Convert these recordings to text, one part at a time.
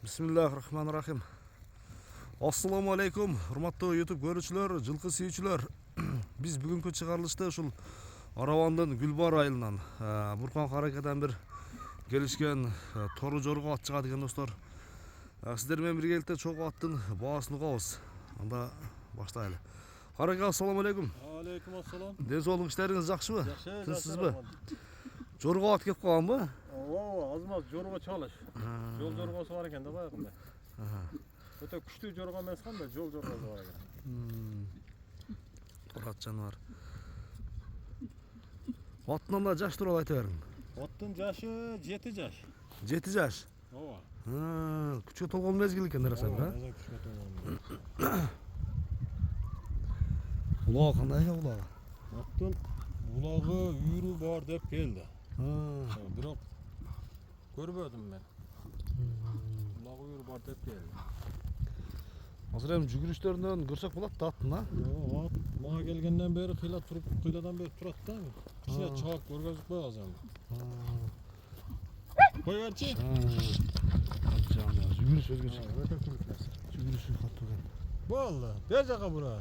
Bismillahirrahmanirrahim. Assalamu alaikum, hurmatlı YouTube görүүчүлөр, жылкы сүйүүчүлөр. Биз бүгүнкү чыгарылышта ушул Аравандын Гүлбар айылынан Буркан Каракайдан бир келишкен тору жорго ат чыгат экен достор. Сиздер менен биргеликте чогуу аттын баасын угабыз. Анда баштайлы. Каракай, ассаламу алейкум. Алейкум ассалам. Ден соолук иштериңиз жакшыбы? Жакшы, Тынчсызбы? Жорго ат кеп калганбы? Ооба, азмаз жорго чалыш. Жол жоргосу бар экен да баягында. Өтө күчтүү жорго эмес кандай, жол жоргосу бар экен. Ат жаныбар. Аттын да жаш тууралуу айта бериң. Аттын жашы 7 жаш. 7 жаш. Ооба. Күчкө толгон мезгил экен дересем да. Күчкө толгон. Улагы кандай экен улагы? Аттын улагы үйрү бар деп келди. Бирок көрбөдүм мен. Улагы үйрү бар деп келди. Азыр эми жүгүрүштөрүнөн көрсөк болот да аттын, а? Ат мага келгенден бери кыйла туруп, кыйладан бери турат да. Кичине чаап көргөзүп коебуз эми. Кой берчи. Жүгүрүш өзгөчө. Жүгүрүшү катуу экен. Болду. Бер жака бура.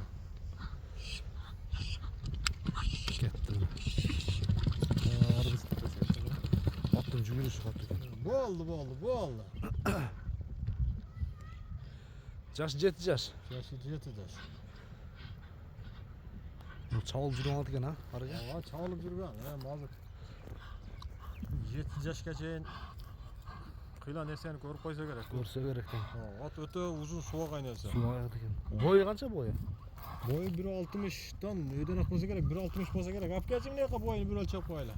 Кетти. Аттын жүгүрүшү катуу экен. Болду. Жашы 7 жаш. Жашы 7 жаш. Чабылып жүргөн ат экен, а? Карагай. Ооба, чабылып жүргөн. Азыр 7 жашка чейин кыйла нерсени көрүп койсо керек. Көрсө керек экен. Ат өтө узун субагай нерсе. Субагай экен. Бою канча бою? Бою 1.60-дан өйдөн ак болсо керек, 1.60 болсо керек. Алып келчи мынека боюну бир өлчөп коелу.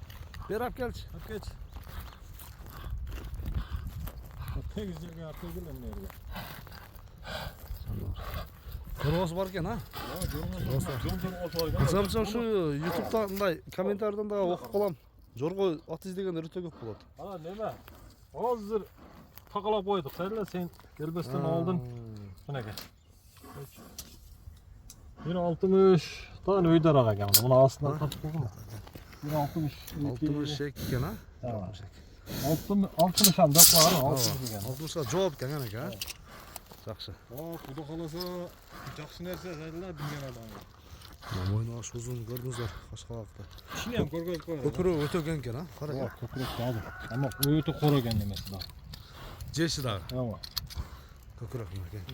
Бер алып келчи. Алып келчи. Тегиз жерге алып келгиле эмнеге. Жоргосу бар экен, а? Жол жоргосу бар экен. Замчам ушу YouTube'да мындай комментарийден да окуп калам. Жорго ат издегендер өтө көп болот. Неме? Азыр такалап койдук. Эле сен келбестен алдын. Мынеке. 1.60-дан өйдөр ага экен. Муну астынан тартып койгон. 60 шек экен, а? 60 ам деп бар, 60 деген. 60 жооп экен анеке, а? Жакшы. Куду каласа жакшы нерсе эле билген адам. Мойну аш узун көрдүңүздөр, кашкалакты. Кичине ham көргөзүп коелу. Көкүрөгү өтө кең экен, а? Карагай. Көкүрөк азыр. Ама өтө кор экен эмеси да. Жеши дагы. Ооба. Көкүрөк экен.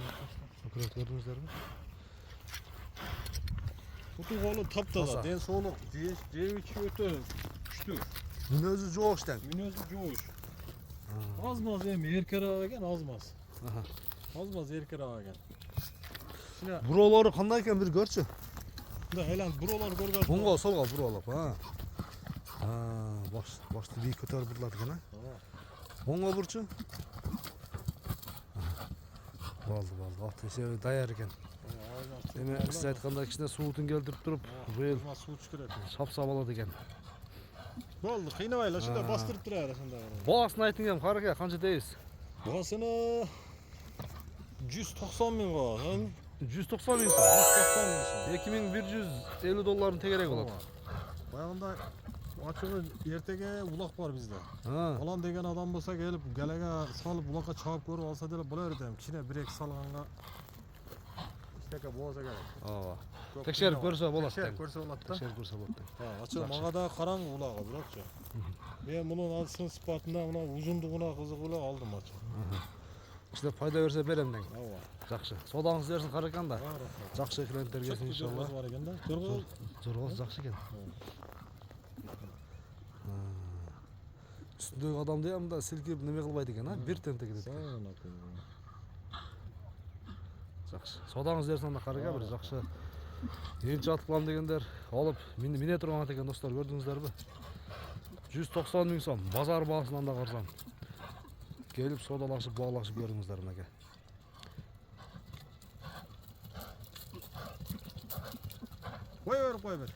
Көкүрөк көрдүңүздөрбү? Куту колу таптаза, ден соолук, жебичи өтө күчтүү. Мүнөзү жоош тең. Мүнөзү жоош. Аз-маз эми эркерээк экен, аз-маз. Az-maz erkerak ekan. Burolары кандай экен бир көрчү. Мында айланып буролор көргөзүп. Оңго солго буролоп, башты бийик көтөрүп бурулат экен, а? Оңго бурчу. Болду. Ат эсеби даяр экен. Эми сиз айткандай кичине суутун келтирип туруп, быйыл суу ичиш керек. шапса болот экен. Болду, кыйнабайлы, ушунда бастырып турайлы ошондой. Баасын айтың эми, Каракай, канча дейбиз? Баасыны 190 миң коебуз. 190 миң сом. 2150 долларын тегерек болот. Баягында ачыгы эртеге улак бар бизде. Алам деген адам болсо келип галеге салып улакка чаап көрүп алса деле боло берет эми. Кичине 1-2 салганга иштеке болсо керек. Ооба. Текшерип көрсө болот. Текшерип көрсө болот да. Текшерип көрсө болот. Ачыгы мага да караңгы улагы бирокчу. Мен мунун сын сыпатына, мына узундугуна кызыгып эле алдым ачыгы. Кичине пайда берсе берем дең. Ооба. Жакшы. Содаңыз берсин Каракай да. Жакшы клиенттер келсин иншалла. Бар экен да. Жоргосу жакшы экен. Үстүндөгү адамды мында силкип неме кылбайт экен, а? Бир тентек кетет. Жакшы. Содаңыз берсин анда Каракай бир жакшы. Энчи атып калам дегендер алып мине турган ат экен достор, көрдүңүздөрбү? 190 миң сом, базар баасынан да карасам. Келип содалашып, баглашып көрүңүздөр мынеке. Кой бер.